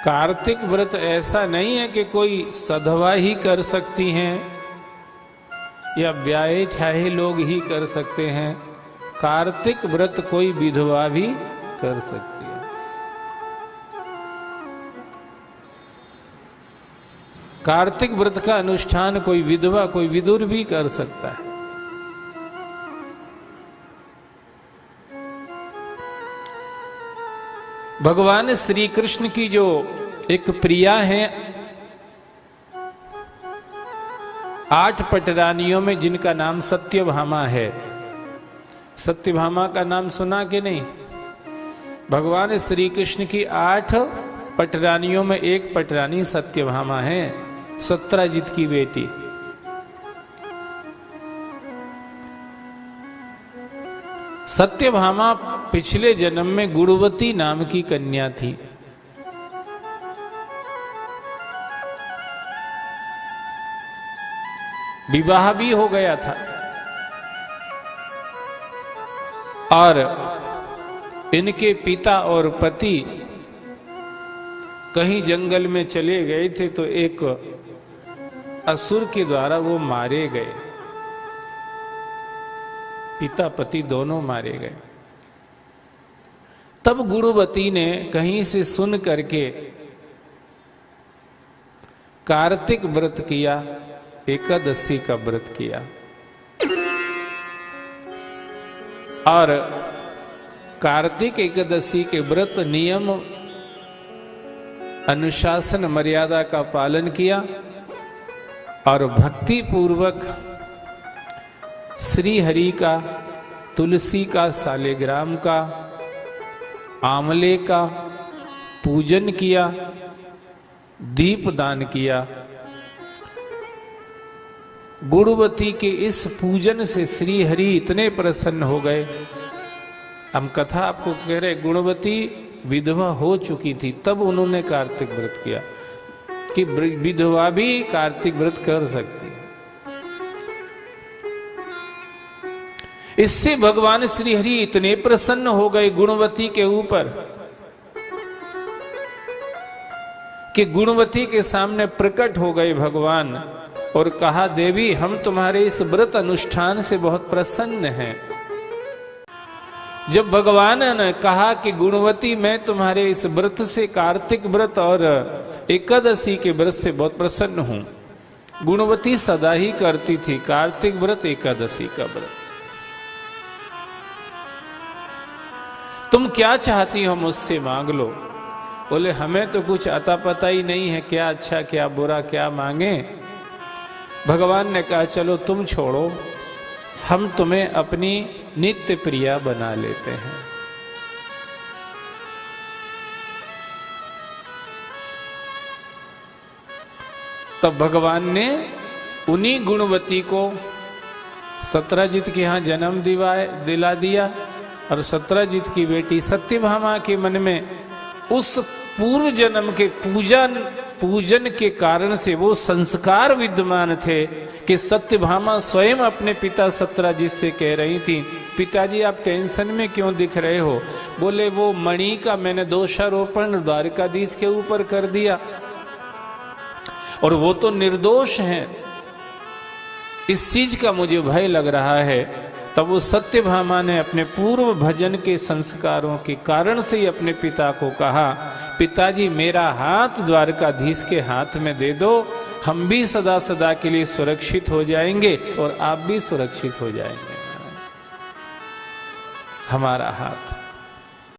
कार्तिक व्रत ऐसा नहीं है कि कोई सधवा ही कर सकती हैं या ब्याहे ठाहे लोग ही कर सकते हैं। कार्तिक व्रत कोई विधवा भी कर सकती है। कार्तिक व्रत का अनुष्ठान कोई विधवा कोई विदुर भी कर सकता है। भगवान श्री कृष्ण की जो एक प्रिया है 8 पटरानियों में जिनका नाम सत्यभामा है। सत्यभामा का नाम सुना कि नहीं? भगवान श्री कृष्ण की 8 पटरानियों में एक पटरानी सत्यभामा है, सत्यजित की बेटी। सत्यभामा पिछले जन्म में गुणवती नाम की कन्या थी। विवाह भी हो गया था और इनके पिता और पति कहीं जंगल में चले गए थे तो एक असुर के द्वारा वो मारे गए। पिता पति दोनों मारे गए। तब गुणवती ने कहीं से सुन करके कार्तिक व्रत किया, एकादशी का व्रत किया और कार्तिक एकादशी के व्रत नियम अनुशासन मर्यादा का पालन किया और भक्ति पूर्वक श्री हरि का, तुलसी का, सालिग्राम का, आंवले का पूजन किया, दीप दान किया। गुणवती के इस पूजन से श्री हरि इतने प्रसन्न हो गए। हम कथा आपको कह रहे, गुणवती विधवा हो चुकी थी तब उन्होंने कार्तिक व्रत किया कि विधवा भी कार्तिक व्रत कर सकती है। इससे भगवान श्री हरि इतने प्रसन्न हो गए गुणवती के ऊपर कि गुणवती के सामने प्रकट हो गए भगवान और कहा, देवी हम तुम्हारे इस व्रत अनुष्ठान से बहुत प्रसन्न हैं। जब भगवान ने कहा कि गुणवती मैं तुम्हारे इस व्रत से, कार्तिक व्रत और एकादशी के व्रत से बहुत प्रसन्न हूं। गुणवती सदा ही करती थी कार्तिक व्रत, एकादशी का व्रत। तुम क्या चाहती हो मुझसे मांग लो। बोले हमें तो कुछ अता पता ही नहीं है, क्या अच्छा क्या बुरा क्या मांगे। भगवान ने कहा चलो तुम छोड़ो, हम तुम्हें अपनी नित्य प्रिया बना लेते हैं। तब भगवान ने उन्हीं गुणवती को सत्यजित के यहां जन्म दिला दिया और सत्यजित की बेटी सत्यभामा के मन में उस पूर्व जन्म के पूजन के कारण से वो संस्कार विद्यमान थे कि सत्यभामा स्वयं अपने पिता सत्यजित से कह रही थी, पिताजी आप टेंशन में क्यों दिख रहे हो। बोले वो मणि का मैंने दोषारोपण द्वारकाधीश के ऊपर कर दिया और वो तो निर्दोष हैं, इस चीज का मुझे भय लग रहा है। तब वो सत्यभामा ने अपने पूर्व भजन के संस्कारों के कारण से ही अपने पिता को कहा, पिताजी मेरा हाथ द्वारकाधीश के हाथ में दे दो, हम भी सदा सदा के लिए सुरक्षित हो जाएंगे और आप भी सुरक्षित हो जाएंगे। हमारा हाथ